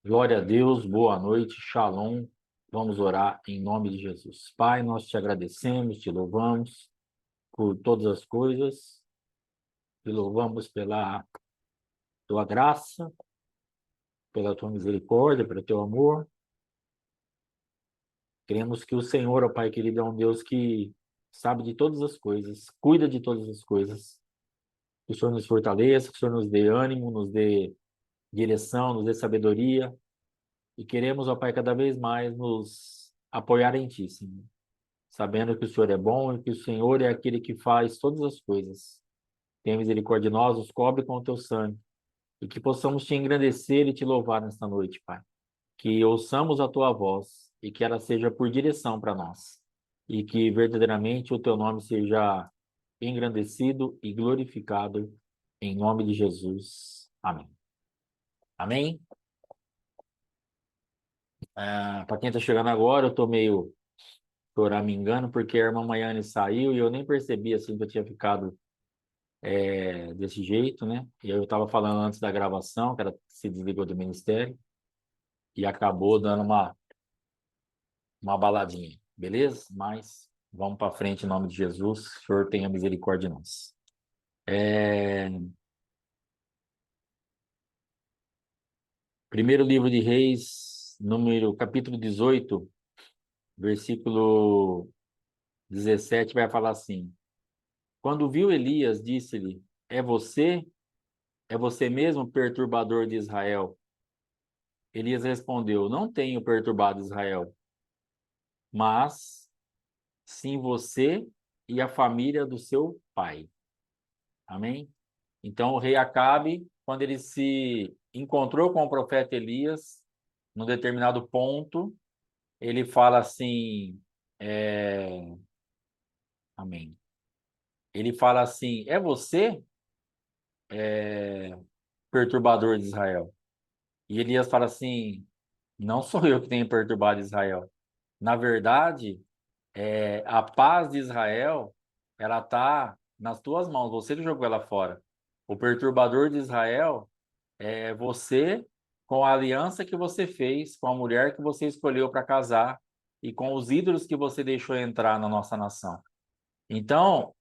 Glória a Deus, boa noite, Shalom. Vamos orar em nome de Jesus. Pai, nós te agradecemos, te louvamos por todas as coisas, te louvamos pela tua graça, pela tua misericórdia, pelo teu amor. Queremos que o Senhor, ó Pai querido, é um Deus que sabe de todas as coisas, cuida de todas as coisas. Que o Senhor nos fortaleça, que o Senhor nos dê ânimo, nos dê direção, nos dê sabedoria. E queremos, ó Pai, cada vez mais nos apoiar em Ti, Senhor. Sabendo que o Senhor é bom e que o Senhor é aquele que faz todas as coisas. Tenha misericórdia de nós, nos cobre com o Teu sangue. E que possamos Te engrandecer e Te louvar nesta noite, Pai. Que ouçamos a Tua voz e que ela seja por direção para nós. E que verdadeiramente o Teu nome seja engrandecido e glorificado em nome de Jesus. Amém. Amém? Para quem está chegando agora, eu estou meio choramingando porque a irmã Maiane saiu e eu nem percebi assim que eu tinha ficado desse jeito, né? E eu estava falando antes da gravação, que ela se desligou do ministério e acabou dando uma baladinha, beleza? Mas vamos para frente em nome de Jesus, o Senhor tenha misericórdia de nós. Primeiro livro de Reis, capítulo 18, versículo 17, vai falar assim: Quando viu Elias, disse-lhe: É você mesmo, perturbador de Israel? Elias respondeu: Não tenho perturbado Israel, mas sim você e a família do seu pai. Amém? Então o rei Acabe, quando ele se encontrou com o profeta Elias, num determinado ponto, ele fala assim, amém. Ele fala assim: É você, perturbador de Israel? E Elias fala assim: Não sou eu que tenho perturbado Israel. Na verdade, a paz de Israel, ela está nas tuas mãos. Você que jogou ela fora. O perturbador de Israel é você, com a aliança que você fez, com a mulher que você escolheu para casar e com os ídolos que você deixou entrar na nossa nação. Então,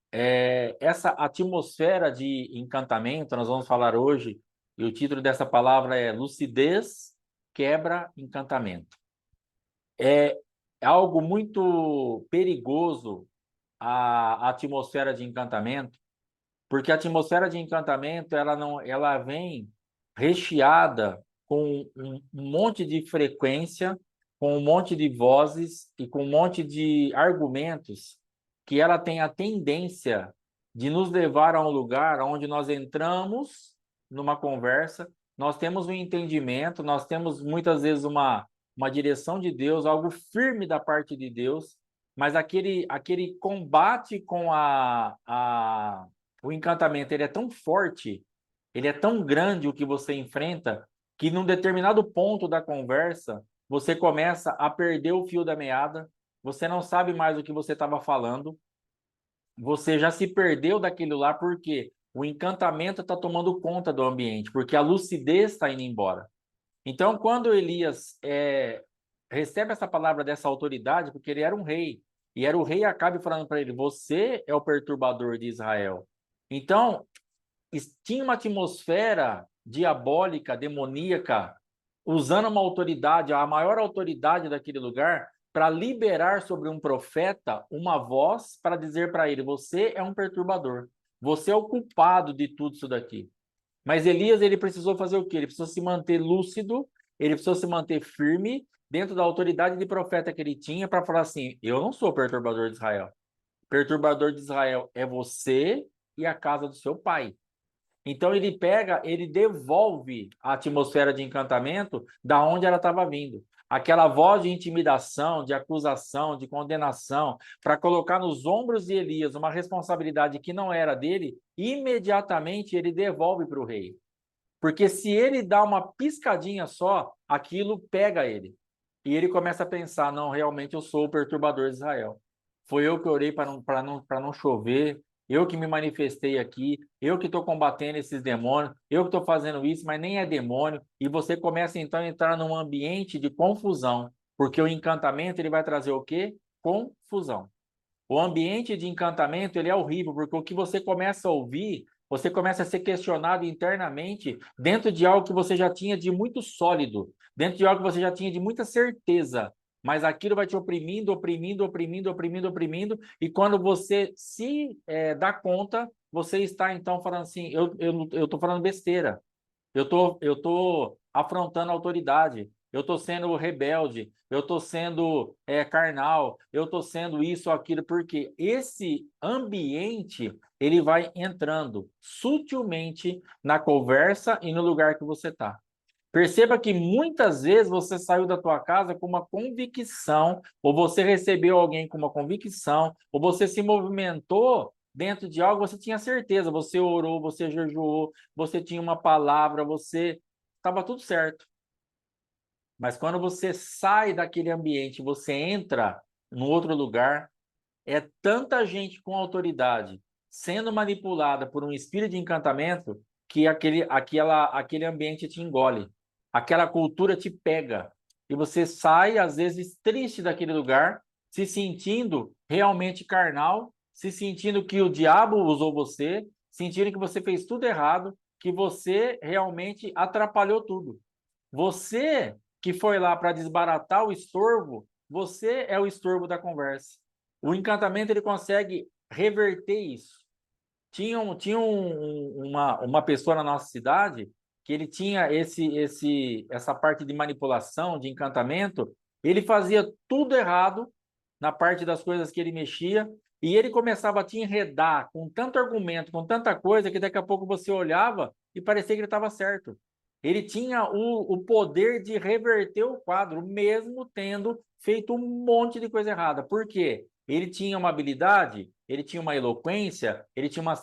essa atmosfera de encantamento, nós vamos falar hoje, e o título dessa palavra é Lucidez quebra encantamento. É algo muito perigoso a atmosfera de encantamento, porque a atmosfera de encantamento ela vem recheada com um monte de frequência, com um monte de vozes e com um monte de argumentos que ela tem a tendência de nos levar a um lugar onde nós entramos numa conversa, nós temos um entendimento, nós temos muitas vezes uma direção de Deus, algo firme da parte de Deus, mas aquele combate com o encantamento, ele é tão forte, ele é tão grande o que você enfrenta, que num determinado ponto da conversa, você começa a perder o fio da meada, você não sabe mais o que você estava falando, você já se perdeu daquilo lá, porque o encantamento está tomando conta do ambiente, porque a lucidez está indo embora. Então, quando Elias recebe essa palavra dessa autoridade, porque ele era um rei, e era o rei Acabe falando para ele: Você é o perturbador de Israel. Então, tinha uma atmosfera diabólica, demoníaca, usando uma autoridade, a maior autoridade daquele lugar, para liberar sobre um profeta uma voz para dizer para ele: Você é um perturbador. Você é o culpado de tudo isso daqui. Mas Elias, ele precisou fazer o quê? Ele precisou se manter lúcido, ele precisou se manter firme dentro da autoridade de profeta que ele tinha para falar assim: Eu não sou perturbador de Israel. Perturbador de Israel é você e a casa do seu pai. Então ele devolve a atmosfera de encantamento da onde ela estava vindo. Aquela voz de intimidação, de acusação, de condenação, para colocar nos ombros de Elias uma responsabilidade que não era dele, imediatamente ele devolve para o rei. Porque se ele dá uma piscadinha só, aquilo pega ele. E ele começa a pensar: não, realmente eu sou o perturbador de Israel. Foi eu que orei para não chover, eu que me manifestei aqui, eu que estou combatendo esses demônios, eu que estou fazendo isso, mas nem é demônio, e você começa então a entrar num ambiente de confusão, porque o encantamento ele vai trazer o quê? Confusão. O ambiente de encantamento ele é horrível, porque o que você começa a ouvir, você começa a ser questionado internamente dentro de algo que você já tinha de muito sólido, dentro de algo que você já tinha de muita certeza, mas aquilo vai te oprimindo, oprimindo, oprimindo, oprimindo, oprimindo, e quando você se dá conta, você está então falando assim, eu estou falando besteira, eu tô afrontando a autoridade, eu estou sendo rebelde, eu estou sendo carnal, eu estou sendo isso, aquilo, porque esse ambiente ele vai entrando sutilmente na conversa e no lugar que você está. Perceba que muitas vezes você saiu da tua casa com uma convicção, ou você recebeu alguém com uma convicção, ou você se movimentou dentro de algo, você tinha certeza, você orou, você jejuou, você tinha uma palavra, você estava tudo certo. Mas quando você sai daquele ambiente, você entra num outro lugar, é tanta gente com autoridade sendo manipulada por um espírito de encantamento que aquele ambiente te engole. Aquela cultura te pega. E você sai, às vezes, triste daquele lugar, se sentindo realmente carnal, se sentindo que o diabo usou você, sentindo que você fez tudo errado, que você realmente atrapalhou tudo. Você que foi lá para desbaratar o estorvo, você é o estorvo da conversa. O encantamento ele consegue reverter isso. Tinha uma pessoa na nossa cidade que ele tinha essa parte de manipulação, de encantamento. Ele fazia tudo errado na parte das coisas que ele mexia e ele começava a te enredar com tanto argumento, com tanta coisa, que daqui a pouco você olhava e parecia que ele estava certo. Ele tinha o poder de reverter o quadro, mesmo tendo feito um monte de coisa errada. Por quê? Ele tinha uma habilidade, ele tinha uma eloquência, ele tinha uma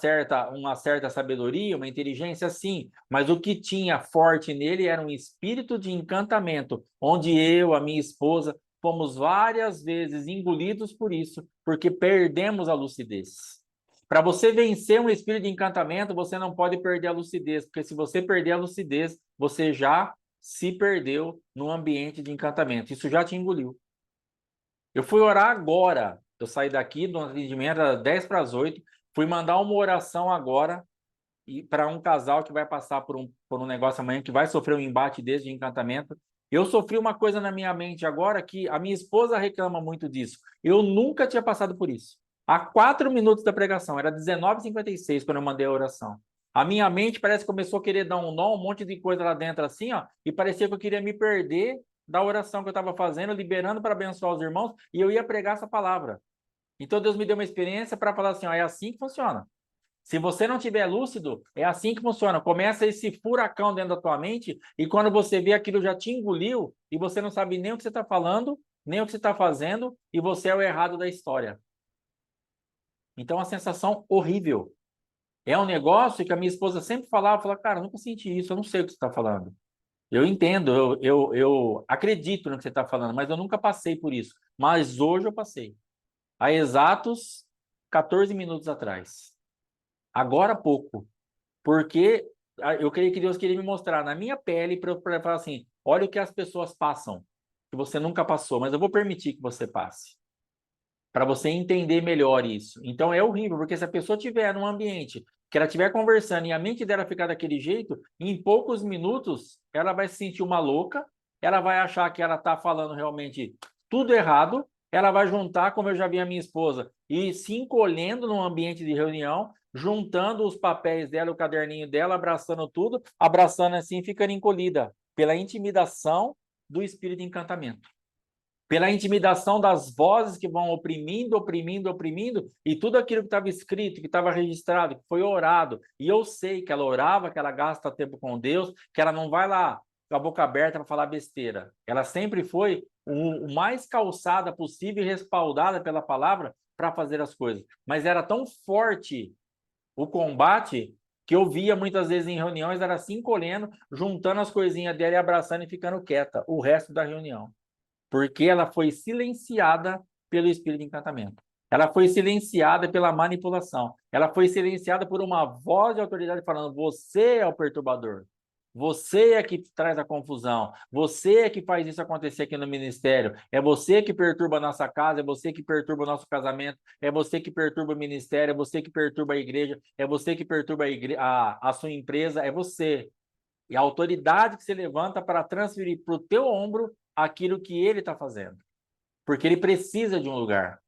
certa sabedoria, uma inteligência, sim, mas o que tinha forte nele era um espírito de encantamento, onde eu, a minha esposa, fomos várias vezes engolidos por isso, porque perdemos a lucidez. Para você vencer um espírito de encantamento, você não pode perder a lucidez, porque se você perder a lucidez, você já se perdeu no ambiente de encantamento. Isso já te engoliu. Eu fui orar agora. Eu saí daqui do atendimento às 10 para as 8. Fui mandar uma oração agora para um casal que vai passar por um negócio amanhã, que vai sofrer um embate desse de encantamento. Eu sofri uma coisa na minha mente agora que a minha esposa reclama muito disso. Eu nunca tinha passado por isso. Há 4 minutos da pregação, era 19h56 quando eu mandei a oração. A minha mente parece que começou a querer dar um nó, um monte de coisa lá dentro assim, ó, e parecia que eu queria me perder da oração que eu estava fazendo, liberando para abençoar os irmãos, e eu ia pregar essa palavra. Então Deus me deu uma experiência para falar assim, ó, é assim que funciona. Se você não tiver lúcido, é assim que funciona. Começa esse furacão dentro da tua mente e quando você vê aquilo já te engoliu e você não sabe nem o que você está falando, nem o que você está fazendo e você é o errado da história. Então, é uma sensação horrível. É um negócio que a minha esposa sempre falava, cara, eu nunca senti isso, eu não sei o que você está falando. Eu entendo, eu acredito no que você está falando, mas eu nunca passei por isso. Mas hoje eu passei. Há exatos 14 minutos atrás. Agora há pouco. Porque eu creio que Deus queria me mostrar na minha pele para eu falar assim: olha o que as pessoas passam, que você nunca passou, mas eu vou permitir que você passe, para você entender melhor isso. Então é horrível, porque se a pessoa estiver num ambiente que ela estiver conversando e a mente dela ficar daquele jeito, em poucos minutos ela vai se sentir uma louca, ela vai achar que ela está falando realmente tudo errado, ela vai juntar, como eu já vi a minha esposa, e se encolhendo num ambiente de reunião, juntando os papéis dela, o caderninho dela, abraçando tudo, abraçando assim, ficando encolhida pela intimidação do espírito de encantamento, pela intimidação das vozes que vão oprimindo, oprimindo, oprimindo, e tudo aquilo que estava escrito, que estava registrado, que foi orado, e eu sei que ela orava, que ela gasta tempo com Deus, que ela não vai lá com a boca aberta para falar besteira. Ela sempre foi o mais calçada possível e respaldada pela palavra para fazer as coisas. Mas era tão forte o combate que eu via muitas vezes em reuniões, ela se encolhendo, juntando as coisinhas dela e abraçando e ficando quieta o resto da reunião, porque ela foi silenciada pelo espírito de encantamento. Ela foi silenciada pela manipulação. Ela foi silenciada por uma voz de autoridade falando: você é o perturbador. Você é que traz a confusão. Você é que faz isso acontecer aqui no ministério. É você que perturba a nossa casa. É você que perturba o nosso casamento. É você que perturba o ministério. É você que perturba a igreja. É você que perturba a sua empresa. É você. E a autoridade que se levanta para transferir para o teu ombro aquilo que ele está fazendo. Porque ele precisa de um lugar.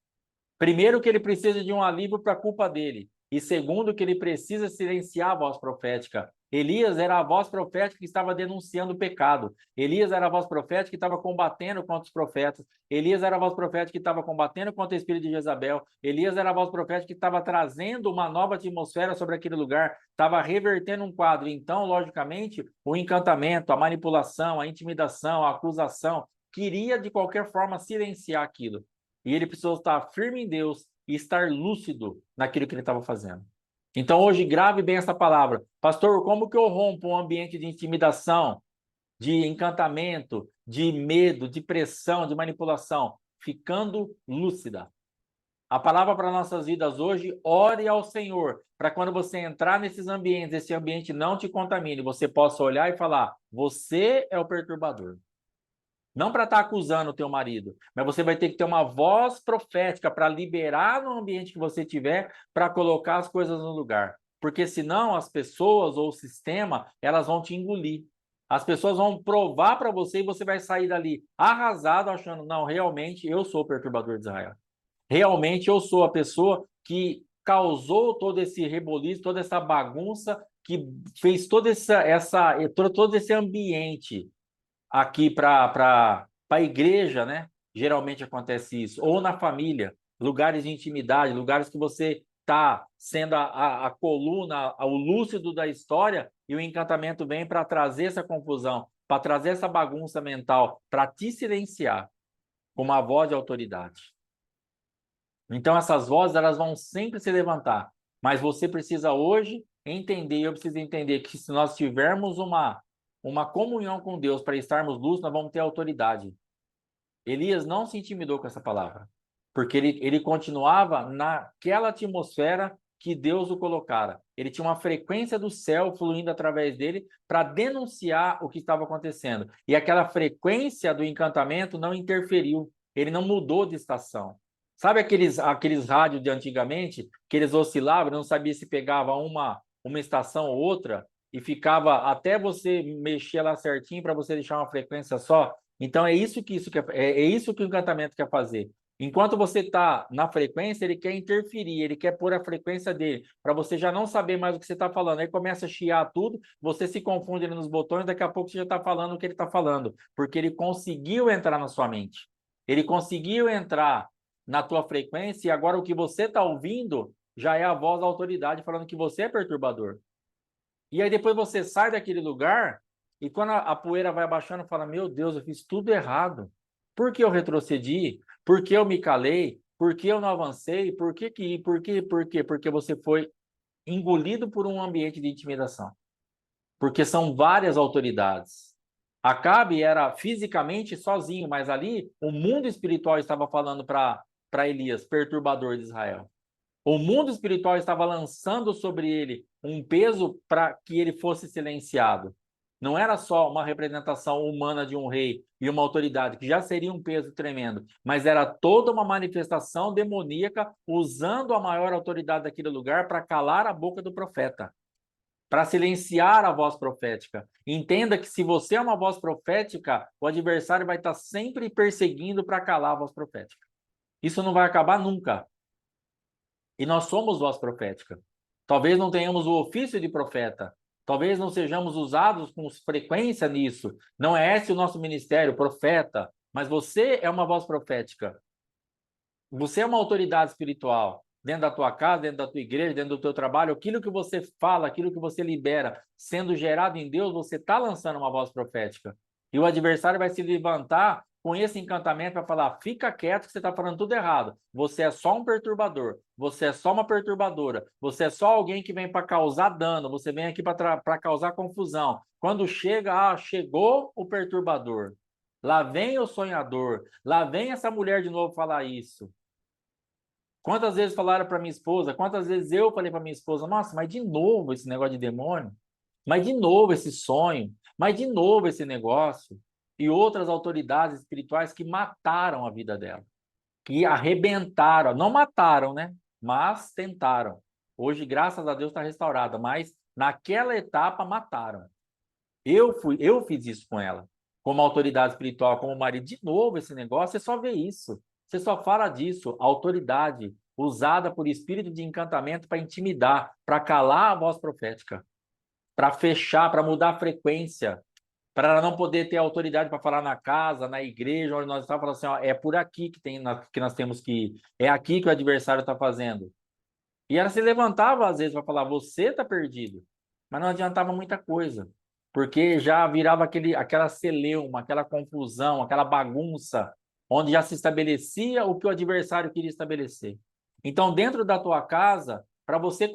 Primeiro, que ele precisa de um alívio para a culpa dele. E segundo, que ele precisa silenciar a voz profética. Elias era a voz profética que estava denunciando o pecado. Elias era a voz profética que estava combatendo contra os profetas. Elias era a voz profética que estava combatendo contra o espírito de Jezabel. Elias era a voz profética que estava trazendo uma nova atmosfera sobre aquele lugar, estava revertendo um quadro. Então, logicamente, o encantamento, a manipulação, a intimidação, a acusação, queria de qualquer forma silenciar aquilo. E ele precisou estar firme em Deus e estar lúcido naquilo que ele estava fazendo. Então, hoje, grave bem essa palavra. Pastor, como que eu rompo um ambiente de intimidação, de encantamento, de medo, de pressão, de manipulação? Ficando lúcida. A palavra para nossas vidas hoje: ore ao Senhor, para quando você entrar nesses ambientes, esse ambiente não te contamine, você possa olhar e falar: você é o perturbador. Não para estar acusando o teu marido, mas você vai ter que ter uma voz profética para liberar no ambiente que você tiver, para colocar as coisas no lugar. Porque senão as pessoas ou o sistema, elas vão te engolir. As pessoas vão provar para você e você vai sair dali arrasado, achando: não, realmente eu sou o perturbador de Israel. Realmente eu sou a pessoa que causou todo esse reboliço, toda essa bagunça, que fez todo esse ambiente aqui para a igreja, né? Geralmente acontece isso, ou na família, lugares de intimidade, lugares que você está sendo a coluna, o lúcido da história, e o encantamento vem para trazer essa confusão, para trazer essa bagunça mental, para te silenciar com uma voz de autoridade. Então, essas vozes, elas vão sempre se levantar, mas você precisa hoje entender, eu preciso entender que se nós tivermos uma comunhão com Deus para estarmos luz, nós vamos ter autoridade. Elias não se intimidou com essa palavra, porque ele continuava naquela atmosfera que Deus o colocara. Ele tinha uma frequência do céu fluindo através dele para denunciar o que estava acontecendo. E aquela frequência do encantamento não interferiu, ele não mudou de estação. Sabe aqueles rádios de antigamente, que eles oscilavam, não sabia se pegava uma estação ou outra, e ficava até você mexer lá certinho para você deixar uma frequência só? Então é isso que é isso que o encantamento quer fazer. Enquanto você está na frequência, ele quer interferir, ele quer pôr a frequência dele, para você já não saber mais o que você está falando. Aí começa a chiar tudo, você se confunde ali nos botões, daqui a pouco você já está falando o que ele está falando, porque ele conseguiu entrar na sua mente. Ele conseguiu entrar na tua frequência, e agora o que você está ouvindo já é a voz da autoridade falando que você é perturbador. E aí depois você sai daquele lugar, e quando a poeira vai abaixando, fala: meu Deus, eu fiz tudo errado. Por que eu retrocedi? Por que eu me calei? Por que eu não avancei? Por que? Por quê? Porque você foi engolido por um ambiente de intimidação. Porque são várias autoridades. Acabe era fisicamente sozinho, mas ali o mundo espiritual estava falando para Elias, perturbador de Israel. O mundo espiritual estava lançando sobre ele um peso para que ele fosse silenciado. Não era só uma representação humana de um rei e uma autoridade, que já seria um peso tremendo, mas era toda uma manifestação demoníaca usando a maior autoridade daquele lugar para calar a boca do profeta, para silenciar a voz profética. Entenda que se você é uma voz profética, o adversário vai estar sempre perseguindo para calar a voz profética. Isso não vai acabar nunca. E nós somos voz profética. Talvez não tenhamos o ofício de profeta. Talvez não sejamos usados com frequência nisso. Não é esse o nosso ministério, profeta. Mas você é uma voz profética. Você é uma autoridade espiritual. Dentro da tua casa, dentro da tua igreja, dentro do teu trabalho, aquilo que você fala, aquilo que você libera, sendo gerado em Deus, você está lançando uma voz profética. E o adversário vai se levantar com esse encantamento para falar: fica quieto que você está falando tudo errado. Você é só um perturbador. Você é só uma perturbadora. Você é só alguém que vem para causar dano. Você vem aqui para causar confusão. Quando chega, chegou o perturbador. Lá vem o sonhador. Lá vem essa mulher de novo falar isso. Quantas vezes falaram para minha esposa, quantas vezes eu falei para minha esposa, nossa, mas de novo esse negócio de demônio? Mas de novo esse sonho? Mas de novo esse negócio? E outras autoridades espirituais que mataram a vida dela, que arrebentaram, não mataram, né? Mas tentaram. Hoje, graças a Deus, está restaurada, mas naquela etapa mataram. Eu fiz isso com ela, como autoridade espiritual, como marido. De novo esse negócio, você só vê isso. Você só fala disso, autoridade usada por espírito de encantamento para intimidar, para calar a voz profética, para fechar, para mudar a frequência, para ela não poder ter autoridade para falar na casa, na igreja, onde nós estamos falando assim, ó, é por aqui que nós temos que ir, é aqui que o adversário está fazendo. E ela se levantava às vezes para falar, você está perdido, mas não adiantava muita coisa, porque já virava aquela celeuma, aquela confusão, aquela bagunça, onde já se estabelecia o que o adversário queria estabelecer. Então, dentro da tua casa, para você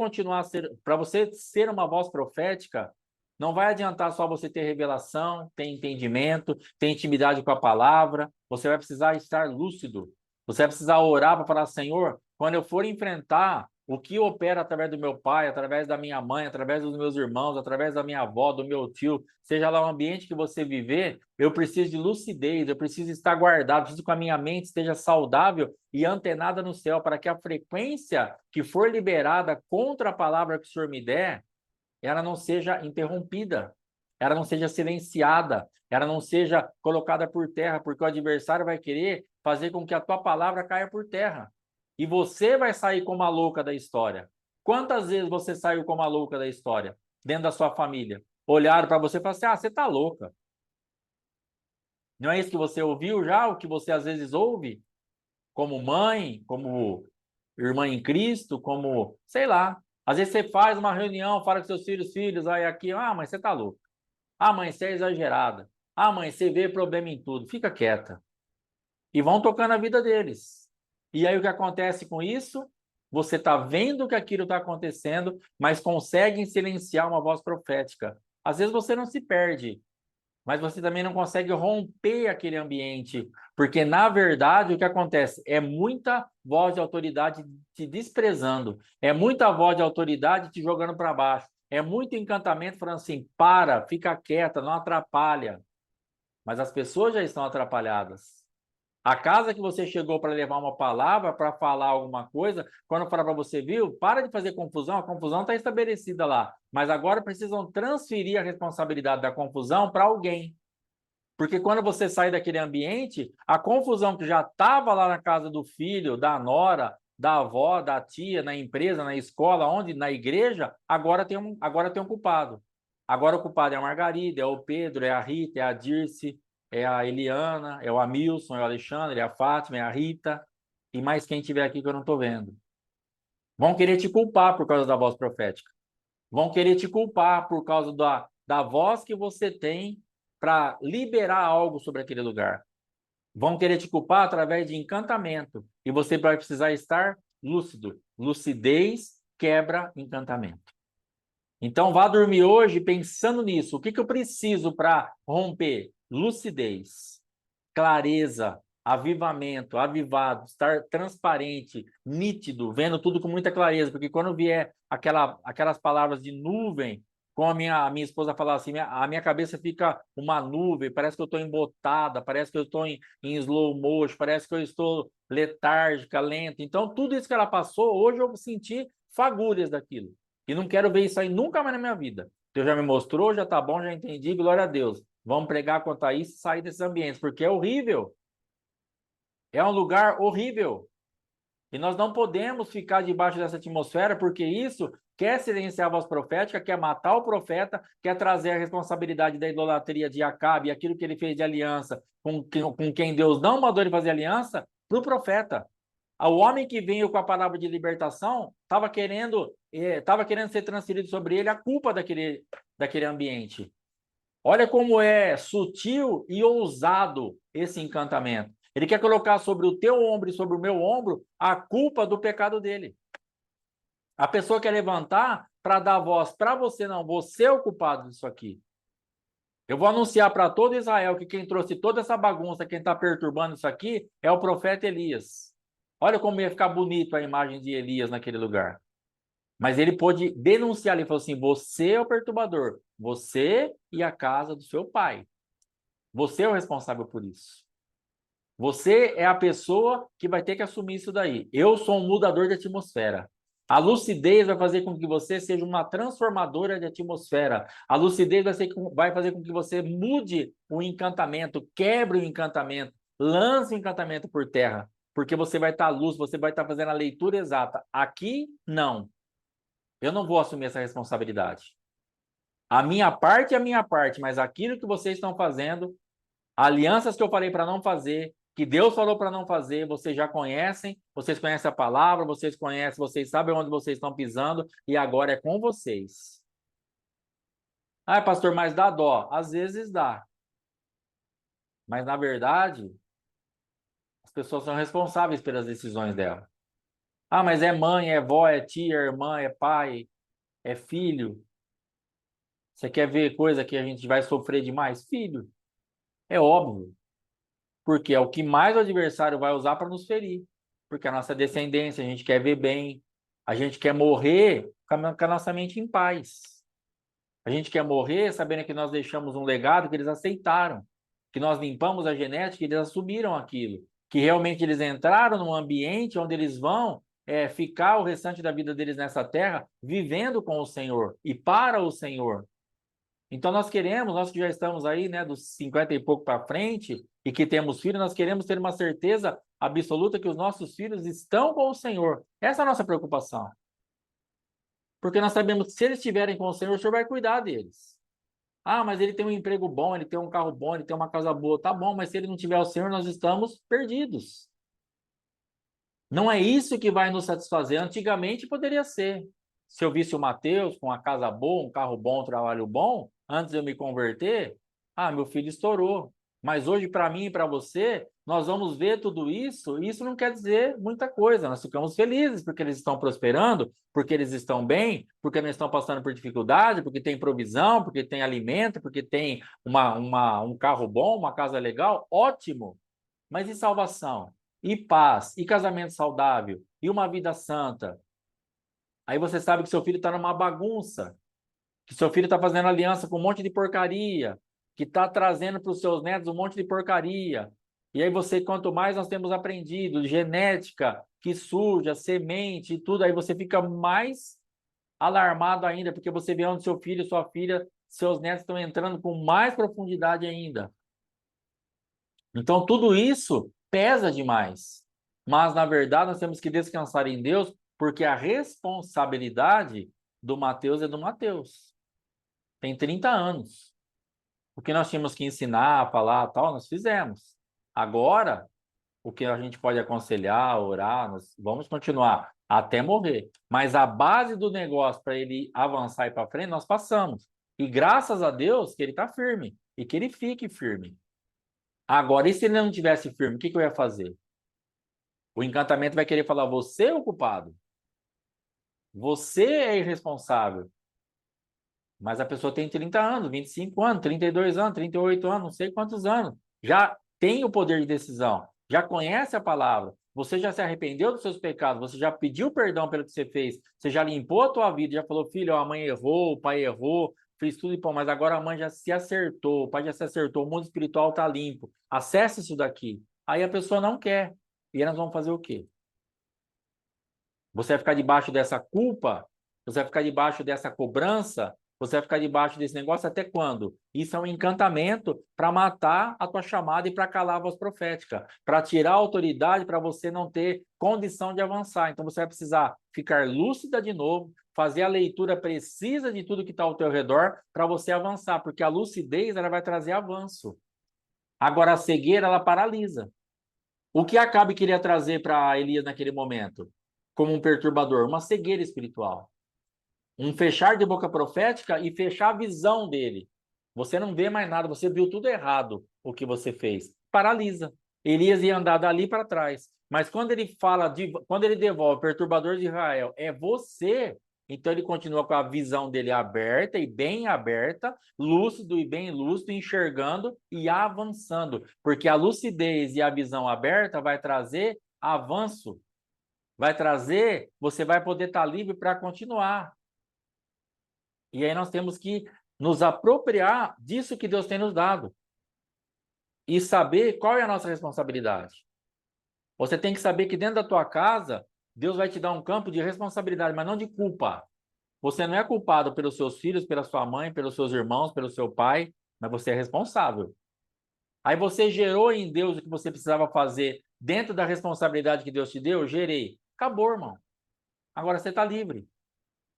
ser uma voz profética, não vai adiantar só você ter revelação, ter entendimento, ter intimidade com a palavra. Você vai precisar estar lúcido. Você vai precisar orar para falar, Senhor, quando eu for enfrentar o que opera através do meu pai, através da minha mãe, através dos meus irmãos, através da minha avó, do meu tio, seja lá o ambiente que você viver, eu preciso de lucidez, eu preciso estar guardado, preciso que a minha mente esteja saudável e antenada no céu, para que a frequência que for liberada contra a palavra que o Senhor me der, ela não seja interrompida, ela não seja silenciada, ela não seja colocada por terra, porque o adversário vai querer fazer com que a tua palavra caia por terra. E você vai sair como a louca da história. Quantas vezes você saiu como a louca da história dentro da sua família? Olharam para você e falaram assim, ah, você está louca. Não é isso que você ouviu já? O que você às vezes ouve? Como mãe, como irmã em Cristo, como, sei lá. Às vezes você faz uma reunião, fala com seus filhos, aí aqui, ah, mãe, você tá louca. Ah, mãe, você é exagerada. Ah, mãe, você vê problema em tudo. Fica quieta. E vão tocando a vida deles. E aí o que acontece com isso? Você está vendo que aquilo está acontecendo, mas consegue silenciar uma voz profética. Às vezes você não se perde, mas você também não consegue romper aquele ambiente, porque na verdade o que acontece é muita voz de autoridade te desprezando, é muita voz de autoridade te jogando para baixo, é muito encantamento falando assim, para, fica quieta, não atrapalha. Mas as pessoas já estão atrapalhadas. A casa que você chegou para levar uma palavra, para falar alguma coisa, quando falar para você, viu, para de fazer confusão, a confusão está estabelecida lá. Mas agora precisam transferir a responsabilidade da confusão para alguém. Porque quando você sai daquele ambiente, a confusão que já estava lá na casa do filho, da nora, da avó, da tia, na empresa, na escola, onde, na igreja, agora tem um culpado. Agora o culpado é a Margarida, é o Pedro, é a Rita, é a Dirce, é a Eliana, é o Amilson, é o Alexandre, é a Fátima, é a Rita, e mais quem tiver aqui que eu não estou vendo. Vão querer te culpar por causa da voz profética. Vão querer te culpar por causa da voz que você tem para liberar algo sobre aquele lugar. Vão querer te culpar através de encantamento. E você vai precisar estar lúcido. Lucidez quebra encantamento. Então, vá dormir hoje pensando nisso. O que eu preciso para romper? Lucidez, clareza, avivamento, avivado, estar transparente, nítido, vendo tudo com muita clareza, porque quando vier aquelas palavras de nuvem, como a minha esposa falava assim, a minha cabeça fica uma nuvem, parece que eu estou embotada, parece que eu estou em slow motion, parece que eu estou letárgica, lenta. Então, tudo isso que ela passou, hoje eu senti fagulhas daquilo. E não quero ver isso aí nunca mais na minha vida. Deus já me mostrou, já tá bom, já entendi, glória a Deus. Vamos pregar quanto a isso e sair desses ambientes, porque é horrível. É um lugar horrível. E nós não podemos ficar debaixo dessa atmosfera, porque isso quer silenciar a voz profética, quer matar o profeta, quer trazer a responsabilidade da idolatria de Acabe, aquilo que ele fez de aliança com quem Deus não mandou ele fazer aliança, para o profeta. O homem que veio com a palavra de libertação estava querendo ser transferido sobre ele a culpa daquele ambiente. Olha como é sutil e ousado esse encantamento. Ele quer colocar sobre o teu ombro e sobre o meu ombro a culpa do pecado dele. A pessoa quer levantar para dar voz para você, não, você é o culpado disso aqui. Eu vou anunciar para todo Israel que quem trouxe toda essa bagunça, quem está perturbando isso aqui, é o profeta Elias. Olha como ia ficar bonito a imagem de Elias naquele lugar. Mas ele pôde denunciar, ele falou assim, você é o perturbador, você e a casa do seu pai. Você é o responsável por isso. Você é a pessoa que vai ter que assumir isso daí. Eu sou um mudador de atmosfera. A lucidez vai fazer com que você seja uma transformadora de atmosfera. A lucidez vai fazer com que você mude o encantamento, quebre o encantamento, lance o encantamento por terra. Porque você vai estar à luz, você vai estar fazendo a leitura exata. Aqui, não. Eu não vou assumir essa responsabilidade. A minha parte é a minha parte, mas aquilo que vocês estão fazendo, alianças que eu falei para não fazer, que Deus falou para não fazer, vocês conhecem a palavra, vocês conhecem, vocês sabem onde vocês estão pisando, e agora é com vocês. Ah, pastor, mas dá dó. Às vezes dá. Mas, na verdade, as pessoas são responsáveis pelas decisões dela. Ah, mas é mãe, é vó, é tia, é irmã, é pai, é filho. Você quer ver coisa que a gente vai sofrer demais? Filho. É óbvio. Porque é o que mais o adversário vai usar para nos ferir. Porque a nossa descendência, a gente quer ver bem, a gente quer morrer com a nossa mente em paz. A gente quer morrer sabendo que nós deixamos um legado que eles aceitaram, que nós limpamos a genética e eles assumiram aquilo, que realmente eles entraram num ambiente onde eles vão ficar o restante da vida deles nessa terra vivendo com o Senhor e para o Senhor. Então nós que já estamos aí, né, dos 50 e pouco para frente, e que temos filhos, nós queremos ter uma certeza absoluta que os nossos filhos estão com o Senhor. Essa é a nossa preocupação. Porque nós sabemos que se eles estiverem com o Senhor vai cuidar deles. Ah, mas ele tem um emprego bom, ele tem um carro bom, ele tem uma casa boa. Tá bom, mas se ele não tiver o Senhor, nós estamos perdidos. Não é isso que vai nos satisfazer. Antigamente poderia ser. Se eu visse o Mateus com uma casa boa, um carro bom, um trabalho bom, antes de eu me converter, meu filho estourou. Mas hoje, para mim e para você, nós vamos ver tudo isso, e isso não quer dizer muita coisa. Nós ficamos felizes porque eles estão prosperando, porque eles estão bem, porque não estão passando por dificuldade, porque tem provisão, porque tem alimento, porque tem um carro bom, uma casa legal. Ótimo! Mas e salvação? E paz? E casamento saudável? E uma vida santa? Aí você sabe que seu filho está numa bagunça, que seu filho está fazendo aliança com um monte de porcaria, que está trazendo para os seus netos um monte de porcaria. E aí você, quanto mais nós temos aprendido, genética, que suja, semente e tudo, aí você fica mais alarmado ainda, porque você vê onde seu filho, sua filha, seus netos estão entrando com mais profundidade ainda. Então, tudo isso pesa demais. Mas, na verdade, nós temos que descansar em Deus, porque a responsabilidade do Mateus é do Mateus. Tem 30 anos. O que nós tínhamos que ensinar, falar, tal, nós fizemos. Agora, o que a gente pode aconselhar, orar, nós vamos continuar até morrer. Mas a base do negócio para ele avançar e para frente, nós passamos. E graças a Deus que ele está firme e que ele fique firme. Agora, e se ele não tivesse firme, o que eu ia fazer? O encantamento vai querer falar, você é o culpado. Você é irresponsável. Mas a pessoa tem 30 anos, 25 anos, 32 anos, 38 anos, não sei quantos anos. Já tem o poder de decisão, já conhece a palavra. Você já se arrependeu dos seus pecados, você já pediu perdão pelo que você fez, você já limpou a tua vida, já falou, filho, a mãe errou, o pai errou, fiz tudo e pô, mas agora a mãe já se acertou, o pai já se acertou, o mundo espiritual está limpo. Acesse isso daqui. Aí a pessoa não quer. E aí nós vamos fazer o quê? Você vai ficar debaixo dessa culpa? Você vai ficar debaixo dessa cobrança? Você vai ficar debaixo desse negócio até quando? Isso é um encantamento para matar a tua chamada e para calar a voz profética, para tirar a autoridade, para você não ter condição de avançar. Então você vai precisar ficar lúcida de novo, fazer a leitura precisa de tudo que está ao teu redor para você avançar, porque a lucidez ela vai trazer avanço. Agora a cegueira ela paralisa. O que Acabe queria trazer para Elias naquele momento? Como um perturbador, uma cegueira espiritual. Um fechar de boca profética e fechar a visão dele. Você não vê mais nada, você viu tudo errado o que você fez. Paralisa. Elias ia andar dali para trás. Mas quando ele quando ele devolve perturbador de Israel, é você. Então ele continua com a visão dele aberta e bem aberta, lúcido e bem lúcido, enxergando e avançando. Porque a lucidez e a visão aberta vai trazer avanço. vai trazer, você vai poder estar livre para continuar. E aí nós temos que nos apropriar disso que Deus tem nos dado. E saber qual é a nossa responsabilidade. Você tem que saber que dentro da tua casa, Deus vai te dar um campo de responsabilidade, mas não de culpa. Você não é culpado pelos seus filhos, pela sua mãe, pelos seus irmãos, pelo seu pai, mas você é responsável. Aí você gerou em Deus o que você precisava fazer dentro da responsabilidade que Deus te deu, gerei. Acabou, irmão. Agora você está livre.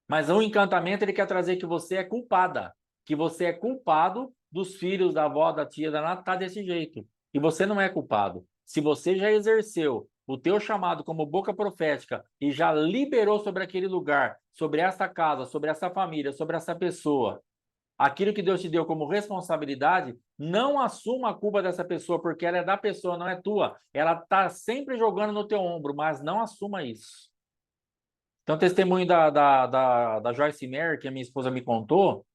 Mas o encantamento, ele quer trazer que você é culpada, que você é culpado dos filhos, da avó, da tia, da nata, tá desse jeito. E você não é culpado. Se você já exerceu o teu chamado como boca profética e já liberou sobre aquele lugar, sobre essa casa, sobre essa família, sobre essa pessoa, aquilo que Deus te deu como responsabilidade, não assuma a culpa dessa pessoa, porque ela é da pessoa, não é tua. Ela está sempre jogando no teu ombro, mas não assuma isso. Então, testemunho da Joyce Meyer, que a minha esposa me contou,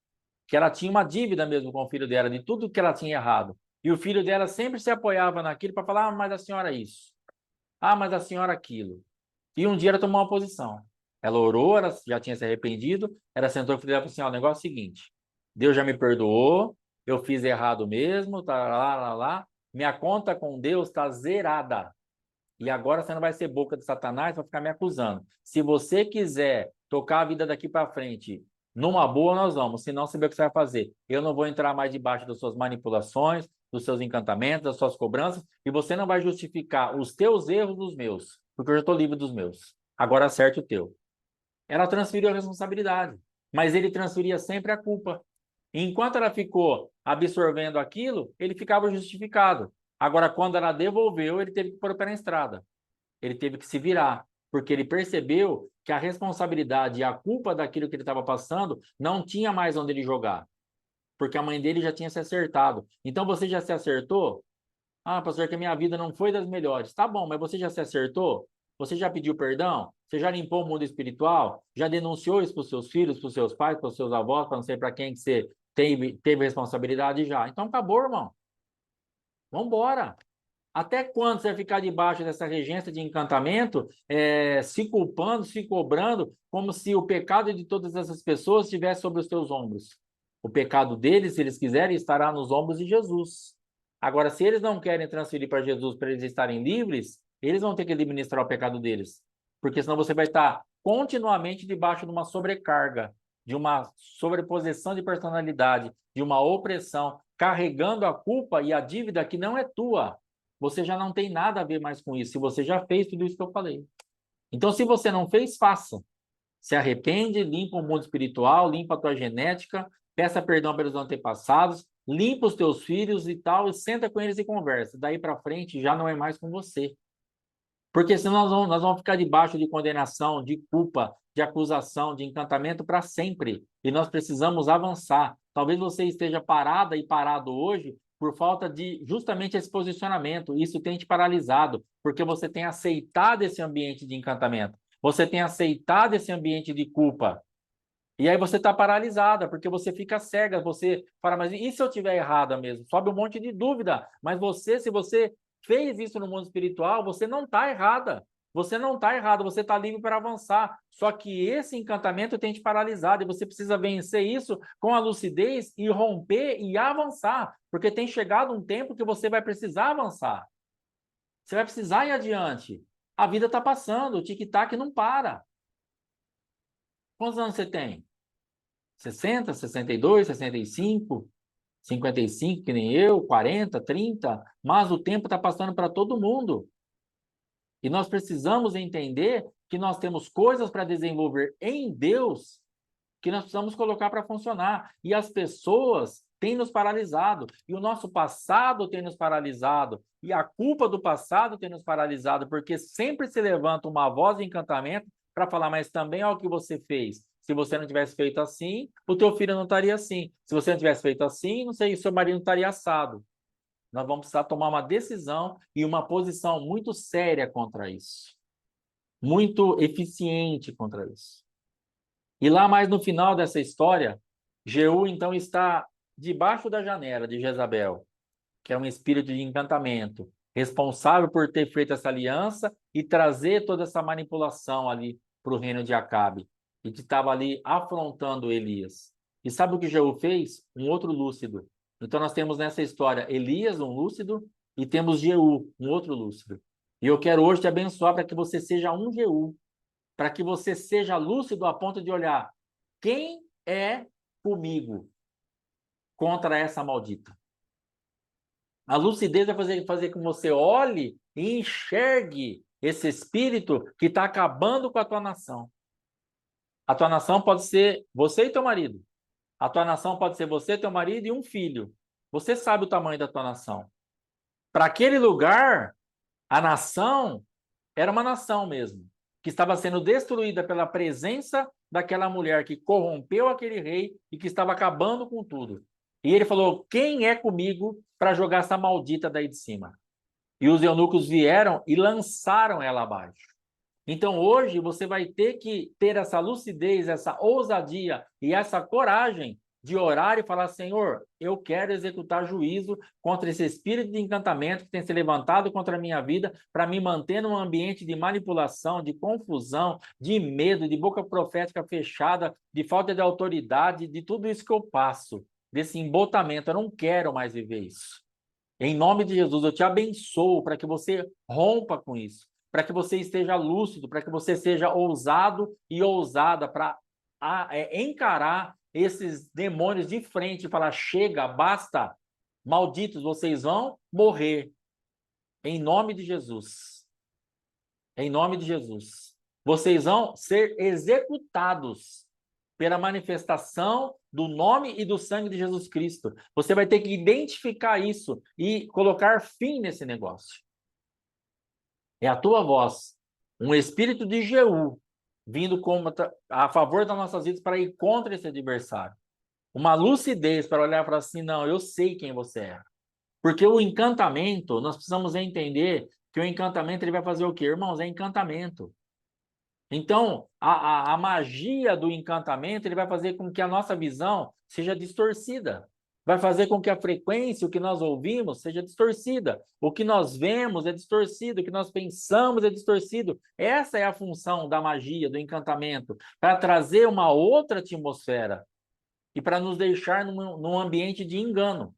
que ela tinha uma dívida mesmo com o filho dela, de tudo que ela tinha errado. E o filho dela sempre se apoiava naquilo para falar, ah, mas a senhora isso. Ah, mas a senhora aquilo. E um dia ela tomou uma posição. Ela orou, ela já tinha se arrependido, ela sentou e falou assim, ó, o negócio é o seguinte, Deus já me perdoou, eu fiz errado mesmo, tá lá, minha conta com Deus está zerada. E agora você não vai ser boca de Satanás para ficar me acusando. Se você quiser tocar a vida daqui para frente, numa boa, nós vamos. Se não, você vê o que você vai fazer. Eu não vou entrar mais debaixo das suas manipulações, dos seus encantamentos, das suas cobranças, e você não vai justificar os teus erros dos meus, porque eu já estou livre dos meus. Agora acerte o teu. Ela transferiu a responsabilidade, mas ele transferia sempre a culpa. Enquanto ela ficou absorvendo aquilo, ele ficava justificado. Agora, quando ela devolveu, ele teve que pôr o pé na estrada. Ele teve que se virar, porque ele percebeu que a responsabilidade e a culpa daquilo que ele estava passando não tinha mais onde ele jogar, porque a mãe dele já tinha se acertado. Então, você já se acertou? Ah, pastor, que a minha vida não foi das melhores. Tá bom, mas você já se acertou? Você já pediu perdão? Você já limpou o mundo espiritual? Já denunciou isso para os seus filhos, para os seus pais, para os seus avós, para não sei para quem que você teve responsabilidade já? Então acabou, irmão. Vamos embora. Até quando você vai ficar debaixo dessa regência de encantamento, se culpando, se cobrando, como se o pecado de todas essas pessoas estivesse sobre os teus ombros? O pecado deles, se eles quiserem, estará nos ombros de Jesus. Agora, se eles não querem transferir para Jesus para eles estarem livres, eles vão ter que administrar o pecado deles. Porque senão você vai estar continuamente debaixo de uma sobrecarga, de uma sobreposição de personalidade, de uma opressão, carregando a culpa e a dívida que não é tua. Você já não tem nada a ver mais com isso, se você já fez tudo isso que eu falei. Então, se você não fez, faça. Se arrepende, limpa o mundo espiritual, limpa a tua genética, peça perdão pelos antepassados, limpa os teus filhos e tal, e senta com eles e conversa. Daí para frente já não é mais com você. Porque senão nós vamos ficar debaixo de condenação, de culpa, de acusação, de encantamento para sempre. E nós precisamos avançar. Talvez você esteja parada e parado hoje por falta de justamente esse posicionamento. Isso tem te paralisado, porque você tem aceitado esse ambiente de encantamento. Você tem aceitado esse ambiente de culpa. E aí você está paralisada, porque você fica cega, você fala, mas e se eu estiver errada mesmo? Sobe um monte de dúvida. Mas você, se você fez isso no mundo espiritual, você não está errada. Você não está errado, você está livre para avançar. Só que esse encantamento tem te paralisado e você precisa vencer isso com a lucidez e romper e avançar. Porque tem chegado um tempo que você vai precisar avançar. Você vai precisar ir adiante. A vida está passando, o tic-tac não para. Quantos anos você tem? 60, 62, 65, 55, que nem eu, 40, 30, mas o tempo está passando para todo mundo. E nós precisamos entender que nós temos coisas para desenvolver em Deus que nós precisamos colocar para funcionar. E as pessoas têm nos paralisado, e o nosso passado tem nos paralisado, e a culpa do passado tem nos paralisado, porque sempre se levanta uma voz de encantamento para falar, mas também olha o que você fez. Se você não tivesse feito assim, o teu filho não estaria assim. Se você não tivesse feito assim, não sei, seu marido não estaria assado. Nós vamos precisar tomar uma decisão e uma posição muito séria contra isso. Muito eficiente contra isso. E lá mais no final dessa história, Jeú então está debaixo da janela de Jezabel, que é um espírito de encantamento, responsável por ter feito essa aliança e trazer toda essa manipulação ali para o reino de Acabe, e que estava ali afrontando Elias. E sabe o que Jeú fez? Um outro lúcido. Então nós temos nessa história Elias, um lúcido, e temos Jeú, um outro lúcido. E eu quero hoje te abençoar para que você seja um Jeú, para que você seja lúcido a ponto de olhar quem é comigo contra essa maldita. A lucidez vai fazer com que você olhe e enxergue esse espírito que está acabando com a tua nação. A tua nação pode ser você e teu marido. A tua nação pode ser você, teu marido e um filho. Você sabe o tamanho da tua nação. Para aquele lugar, a nação era uma nação mesmo, que estava sendo destruída pela presença daquela mulher que corrompeu aquele rei e que estava acabando com tudo. E ele falou: quem é comigo para jogar essa maldita daí de cima? E os eunucos vieram e lançaram ela abaixo. Então hoje você vai ter que ter essa lucidez, essa ousadia e essa coragem de orar e falar: Senhor, eu quero executar juízo contra esse espírito de encantamento que tem se levantado contra a minha vida para me manter num ambiente de manipulação, de confusão, de medo, de boca profética fechada, de falta de autoridade, de tudo isso que eu passo, desse embotamento. Eu não quero mais viver isso. Em nome de Jesus, eu te abençoo para que você rompa com isso, para que você esteja lúcido, para que você seja ousado e ousada para encarar esses demônios de frente e falar: chega, basta, malditos, vocês vão morrer. Em nome de Jesus. Em nome de Jesus. Vocês vão ser executados pela manifestação do nome e do sangue de Jesus Cristo. Você vai ter que identificar isso e colocar fim nesse negócio. É a tua voz, um espírito de Jeú, vindo a favor das nossas vidas para ir contra esse adversário. Uma lucidez para olhar para assim: não, eu sei quem você é. Porque o encantamento, nós precisamos entender que o encantamento ele vai fazer o quê? Irmãos, é encantamento. Então, a magia do encantamento ele vai fazer com que a nossa visão seja distorcida. Vai fazer com que a frequência, o que nós ouvimos, seja distorcida. O que nós vemos é distorcido, o que nós pensamos é distorcido. Essa é a função da magia, do encantamento, para trazer uma outra atmosfera e para nos deixar num ambiente de engano.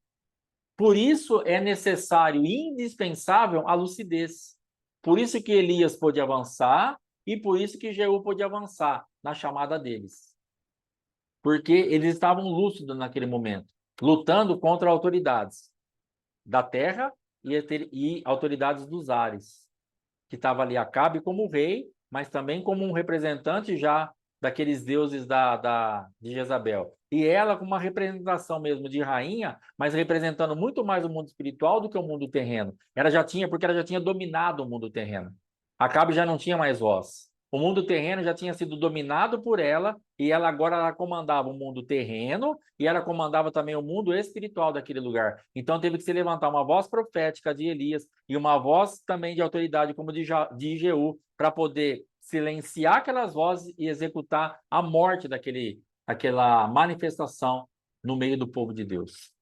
Por isso é necessário e indispensável a lucidez. Por isso que Elias pôde avançar e por isso que Jeú pôde avançar na chamada deles. Porque eles estavam lúcidos naquele momento, lutando contra autoridades da terra e autoridades dos ares, que estava ali Acabe como rei, mas também como um representante já daqueles deuses de Jezabel. E ela com uma representação mesmo de rainha, mas representando muito mais o mundo espiritual do que o mundo terreno. Porque ela já tinha dominado o mundo terreno. Acabe já não tinha mais voz. O mundo terreno já tinha sido dominado por ela e ela comandava o mundo terreno e ela comandava também o mundo espiritual daquele lugar. Então teve que se levantar uma voz profética de Elias e uma voz também de autoridade como de Jeú para poder silenciar aquelas vozes e executar a morte daquela manifestação no meio do povo de Deus.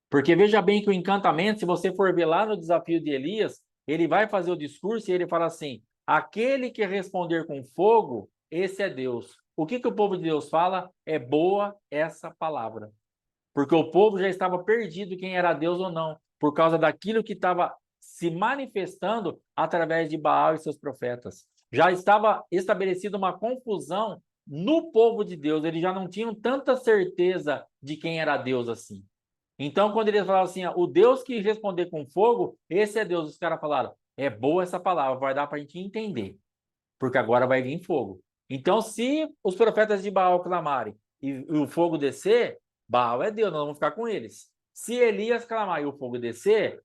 Porque veja bem que o encantamento, se você for ver lá no desafio de Elias, ele vai fazer o discurso e ele fala assim: aquele que responder com fogo, esse é Deus. O que o povo de Deus fala? É boa essa palavra. Porque o povo já estava perdido quem era Deus ou não, por causa daquilo que estava se manifestando através de Baal e seus profetas. Já estava estabelecida uma confusão no povo de Deus, eles já não tinham tanta certeza de quem era Deus assim. Então, quando eles falavam assim: o Deus que responder com fogo, esse é Deus. Os caras falaram: é boa essa palavra, vai dar para a gente entender, porque agora vai vir fogo. Então, se os profetas de Baal clamarem e o fogo descer, Baal é Deus, nós vamos ficar com eles. Se Elias clamar e o fogo descer,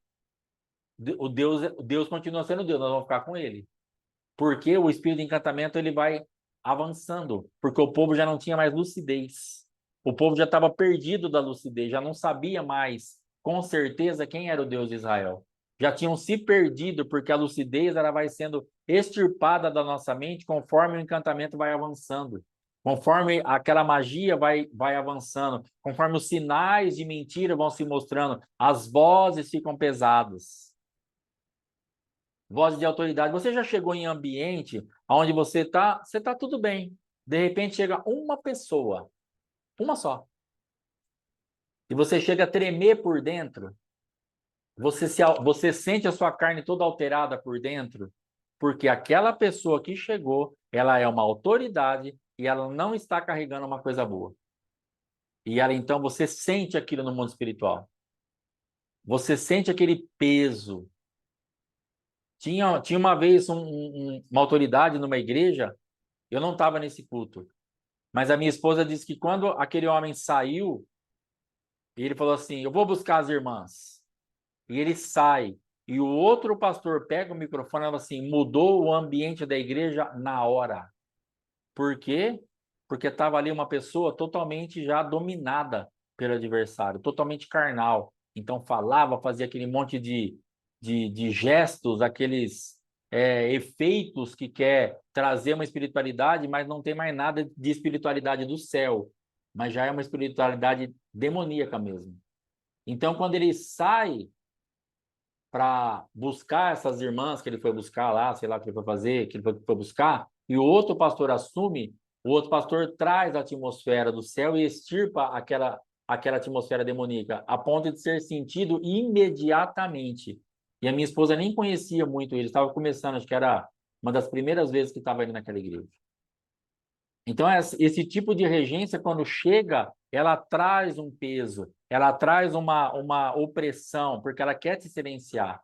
Deus continua sendo Deus, nós vamos ficar com ele. Porque o espírito de encantamento ele vai avançando, porque o povo já não tinha mais lucidez. O povo já estava perdido da lucidez, já não sabia mais com certeza quem era o Deus de Israel. Já tinham se perdido, porque a lucidez ela vai sendo extirpada da nossa mente conforme o encantamento vai avançando, conforme aquela magia vai avançando, conforme os sinais de mentira vão se mostrando, as vozes ficam pesadas. Vozes de autoridade. Você já chegou em ambiente onde você tá tudo bem. De repente chega uma pessoa, uma só, e você chega a tremer por dentro. Você sente a sua carne toda alterada por dentro, porque aquela pessoa que chegou, ela é uma autoridade e ela não está carregando uma coisa boa. E ela, então, você sente aquilo no mundo espiritual. Você sente aquele peso. Tinha uma vez uma autoridade numa igreja, eu não estava nesse culto, mas a minha esposa disse que quando aquele homem saiu, ele falou assim: eu vou buscar as irmãs. E ele sai. E o outro pastor pega o microfone e fala assim: mudou o ambiente da igreja na hora. Por quê? Porque estava ali uma pessoa totalmente já dominada pelo adversário, totalmente carnal. Então falava, fazia aquele monte de gestos, aqueles efeitos que quer trazer uma espiritualidade, mas não tem mais nada de espiritualidade do céu, mas já é uma espiritualidade demoníaca mesmo. Então, quando ele sai para buscar essas irmãs que ele foi buscar lá, sei lá o que ele foi fazer, que ele foi buscar, e o outro pastor assume, o outro pastor traz a atmosfera do céu e extirpa aquela atmosfera demoníaca, a ponto de ser sentido imediatamente. E a minha esposa nem conhecia muito ele, estava começando, acho que era uma das primeiras vezes que estava indo naquela igreja. Então, esse tipo de regência, quando chega, ela traz um peso, ela traz uma opressão, porque ela quer te silenciar.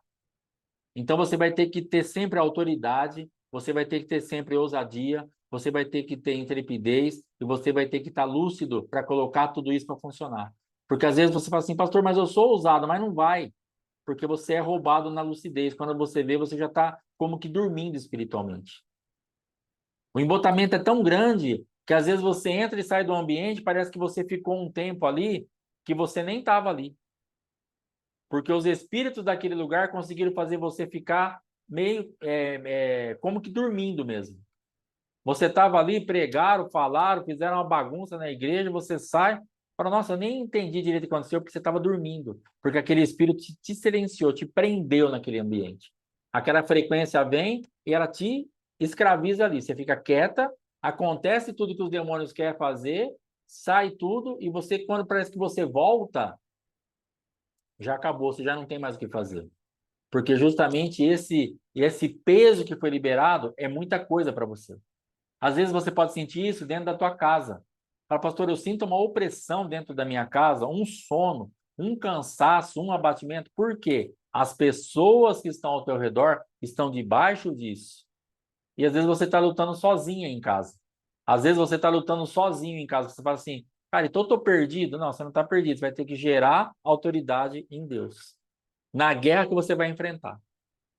Então, você vai ter que ter sempre autoridade, você vai ter que ter sempre ousadia, você vai ter que ter intrepidez e você vai ter que estar lúcido para colocar tudo isso para funcionar. Porque às vezes você fala assim, pastor, mas eu sou ousado, mas não vai, porque você é roubado na lucidez. Quando você vê, você já está como que dormindo espiritualmente. O embotamento é tão grande que às vezes você entra e sai do ambiente, parece que você ficou um tempo ali que você nem estava ali. Porque os espíritos daquele lugar conseguiram fazer você ficar meio como que dormindo mesmo. Você estava ali, pregaram, falaram, fizeram uma bagunça na igreja, você sai, fala, nossa, eu nem entendi direito o que aconteceu, porque você estava dormindo. Porque aquele espírito te silenciou, te prendeu naquele ambiente. Aquela frequência vem e ela te escraviza ali. Você fica quieta, acontece tudo que os demônios querem fazer, sai tudo, e você, quando parece que você volta, já acabou, você já não tem mais o que fazer. Porque justamente esse peso que foi liberado é muita coisa para você. Às vezes você pode sentir isso dentro da tua casa. Fala, pastor, eu sinto uma opressão dentro da minha casa, um sono, um cansaço, um abatimento. Por quê? As pessoas que estão ao teu redor estão debaixo disso. E às vezes você está lutando sozinha em casa. Às vezes você está lutando sozinho em casa. Você fala assim, cara, então eu estou perdido. Não, você não está perdido. Você vai ter que gerar autoridade em Deus. Na guerra que você vai enfrentar.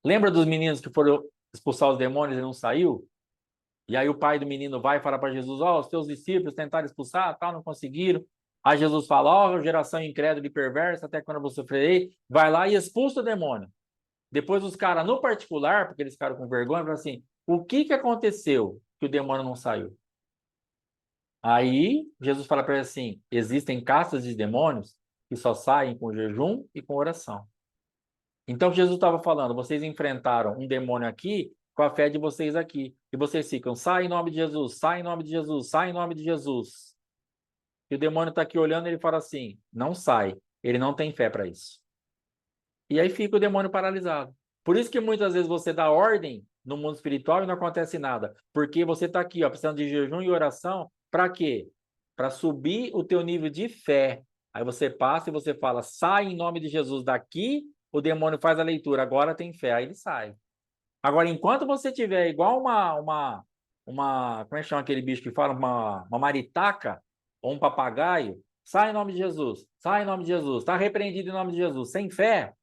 Lembra dos meninos que foram expulsar os demônios e não saiu? E aí o pai do menino vai e fala para Jesus, ó, os teus discípulos tentaram expulsar, tal, não conseguiram. Aí Jesus fala, ó, geração incrédula e perversa, até quando eu vou sofrerei, vai lá e expulsa o demônio. Depois os caras, no particular, porque eles ficaram com vergonha, falam assim, o que aconteceu que o demônio não saiu? Aí Jesus fala para ele assim, existem castas de demônios que só saem com jejum e com oração. Então Jesus estava falando, vocês enfrentaram um demônio aqui com a fé de vocês aqui. E vocês ficam, sai em nome de Jesus, sai em nome de Jesus, sai em nome de Jesus. E o demônio está aqui olhando e ele fala assim, não sai. Ele não tem fé para isso. E aí fica o demônio paralisado. Por isso que muitas vezes você dá ordem no mundo espiritual e não acontece nada. Porque você está aqui, ó, precisando de jejum e oração. Para quê? Para subir o teu nível de fé. Aí você passa e você fala, sai em nome de Jesus daqui. O demônio faz a leitura, agora tem fé. Aí ele sai. Agora, enquanto você tiver igual como é que chama aquele bicho que fala? Uma maritaca ou um papagaio, sai em nome de Jesus, sai em nome de Jesus, está repreendido em nome de Jesus, sem fé,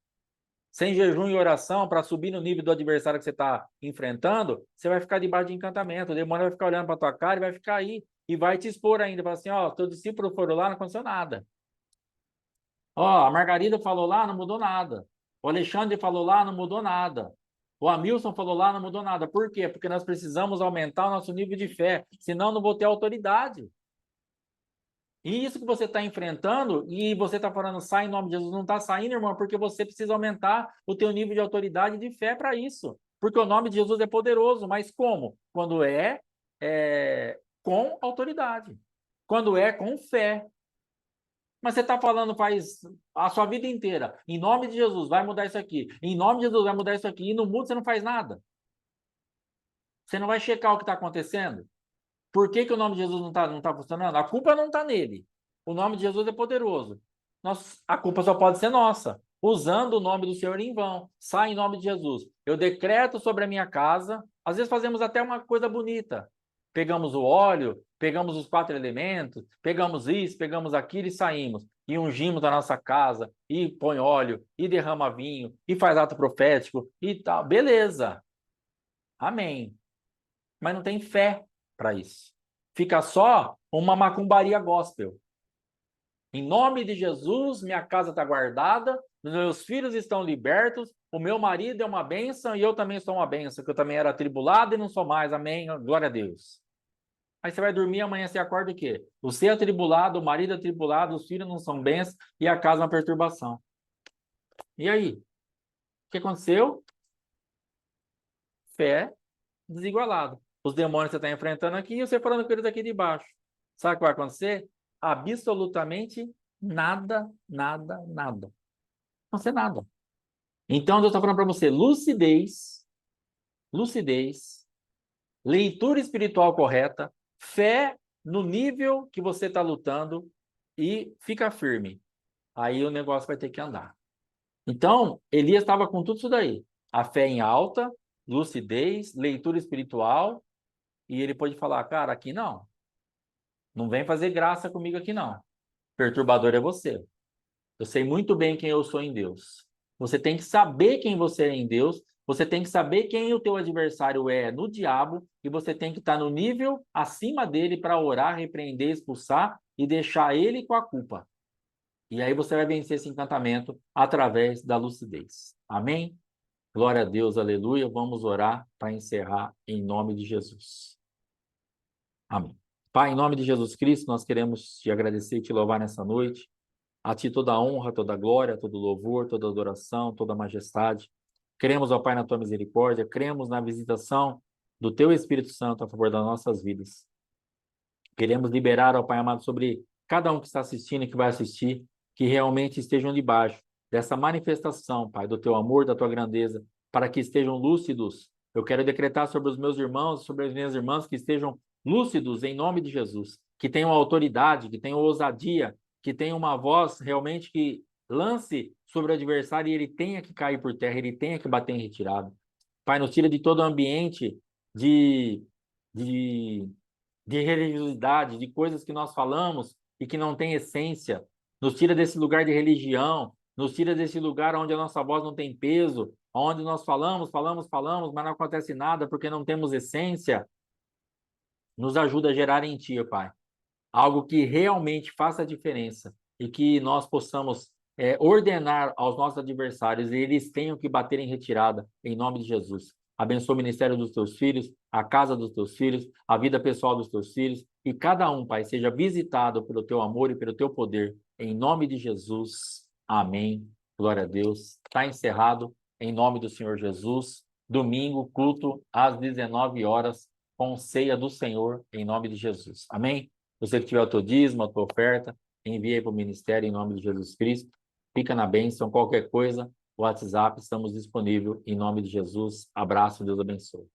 sem jejum e oração para subir no nível do adversário que você está enfrentando, você vai ficar debaixo de encantamento. O demônio vai ficar olhando para tua cara e vai ficar aí e vai te expor ainda. Vai assim, ó, teus discípulos foram lá, não aconteceu nada. Ó, a Margarida falou lá, não mudou nada. O Alexandre falou lá, não mudou nada. O Hamilton falou lá, não mudou nada. Por quê? Porque nós precisamos aumentar o nosso nível de fé, senão não vou ter autoridade. E isso que você está enfrentando, e você está falando, sai em nome de Jesus, não está saindo, irmão, porque você precisa aumentar o teu nível de autoridade e de fé para isso. Porque o nome de Jesus é poderoso, mas como? Quando é com autoridade. Quando é com fé. Mas você está falando faz a sua vida inteira, em nome de Jesus, vai mudar isso aqui, em nome de Jesus, vai mudar isso aqui, e no mundo você não faz nada. Você não vai checar o que está acontecendo? Por que que o nome de Jesus não tá funcionando? A culpa não está nele. O nome de Jesus é poderoso. A culpa só pode ser nossa, usando o nome do Senhor em vão. Sai em nome de Jesus. Eu decreto sobre a minha casa. Às vezes fazemos até uma coisa bonita. Pegamos o óleo, pegamos os 4 elementos, pegamos isso, pegamos aquilo e saímos. E ungimos a nossa casa, e põe óleo, e derrama vinho, e faz ato profético, e tal. Beleza. Amém. Mas não tem fé para isso. Fica só uma macumbaria gospel. Em nome de Jesus, minha casa está guardada, meus filhos estão libertos, o meu marido é uma bênção e eu também sou uma bênção, que eu também era atribulado e não sou mais, amém, glória a Deus. Aí você vai dormir, amanhã você acorda o quê? Você é atribulado, o marido é atribulado, os filhos não são bênçãos e a casa é uma perturbação. E aí? O que aconteceu? Fé desigualada. Os demônios que você está enfrentando aqui e você falando com eles aqui de baixo. Sabe o que vai acontecer? Absolutamente nada, nada, nada. Não vai ser nada. Então, Deus está falando para você, lucidez, lucidez, leitura espiritual correta, fé no nível que você está lutando e fica firme. Aí o negócio vai ter que andar. Então, Elias estava com tudo isso daí. A fé em alta, lucidez, leitura espiritual, e ele pode falar, cara, aqui não. Não vem fazer graça comigo aqui não. Perturbador é você. Eu sei muito bem quem eu sou em Deus. Você tem que saber quem você é em Deus, você tem que saber quem o teu adversário é no diabo, e você tem que estar no nível acima dele para orar, repreender, expulsar e deixar ele com a culpa. E aí você vai vencer esse encantamento através da lucidez. Amém? Glória a Deus, aleluia. Vamos orar para encerrar em nome de Jesus. Amém. Pai, em nome de Jesus Cristo, nós queremos te agradecer e te louvar nessa noite. A ti toda a honra, toda a glória, todo o louvor, toda a adoração, toda a majestade. Cremos, ó Pai, na tua misericórdia, cremos na visitação do teu Espírito Santo a favor das nossas vidas. Queremos liberar, ó Pai amado, sobre cada um que está assistindo e que vai assistir, que realmente estejam debaixo dessa manifestação, Pai, do teu amor, da tua grandeza, para que estejam lúcidos. Eu quero decretar sobre os meus irmãos, sobre as minhas irmãs, que estejam lúcidos em nome de Jesus, que tenham autoridade, que tenham ousadia, que tenham uma voz realmente que lance sobre o adversário e ele tenha que cair por terra, ele tenha que bater em retirada. Pai, nos tira de todo o ambiente de, de de religiosidade, de coisas que nós falamos e que não tem essência. Nos tira desse lugar de religião, nos tira desse lugar onde a nossa voz não tem peso, onde nós falamos, falamos, falamos, mas não acontece nada porque não temos essência. Nos ajuda a gerar em Ti, Pai, algo que realmente faça a diferença e que nós possamos ordenar aos nossos adversários e eles tenham que bater em retirada, em nome de Jesus. Abençoa o ministério dos teus filhos, a casa dos teus filhos, a vida pessoal dos teus filhos e cada um, Pai, seja visitado pelo teu amor e pelo teu poder, em nome de Jesus. Amém. Glória a Deus. Está encerrado, em nome do Senhor Jesus. Domingo, culto às 19 horas, com ceia do Senhor, em nome de Jesus. Amém? Você que tiver o teu dízimo, a tua oferta, envie para o ministério em nome de Jesus Cristo. Fica na bênção, qualquer coisa, WhatsApp, estamos disponíveis em nome de Jesus. Abraço, Deus abençoe.